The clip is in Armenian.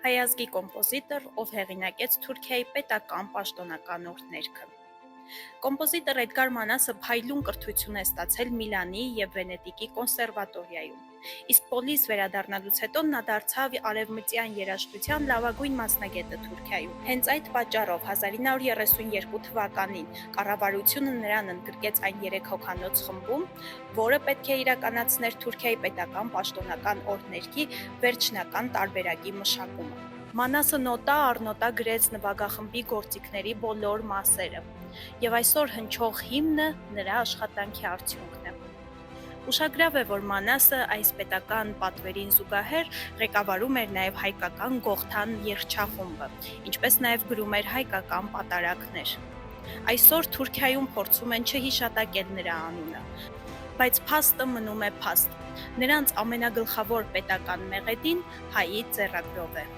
Հայ ազգի կոմպոզիտոր, ով հեղինակեց Թուրքիայի պետական պաշտոնական օրհներգը։ Կոմպոզիտոր Էդգար Մանասը փայլուն կրթություն է ստացել Միլանի եւ Վենետիկի կոնսերվատորիայում, իսկ Պոլիս վերադառնալուց հետո նա դարձավ արևմտյան երաժշտության լավագույն մասնագետը Թուրքիայում։ Հենց այդ պատճառով 1932 թվականին կառավարությունը նրան ընդգրկեց այն 3 հոգանոց խմբում, որը պետք է իրականացներ Թուրքիայի պետական պաշտոնական օրհներգի վերջնական տարբերակի մշակումը։ Մանասը նոտա առ նոտա գրեց նվագախմբի գործիքների բոլոր մասերը, եւ այսօր հնչող հիմնը նրա աշխատանքի արդյունքն է։ Ուշագրավ է, որ Մանասը այս պետական պատվերին զուգահեռ ղեկավարում էր նաև հայկական Գողթան երգչախումբը, ինչպես նաև գրում էր հայկական պատարակներ։ Այսօր Թուրքիայում փորձում են չհիշատակել նրա անունը, բայց փաստը մնում է փաստ։ Նրանց ամենագլխավոր պետական մեղեդին հայի ձեռագրով է։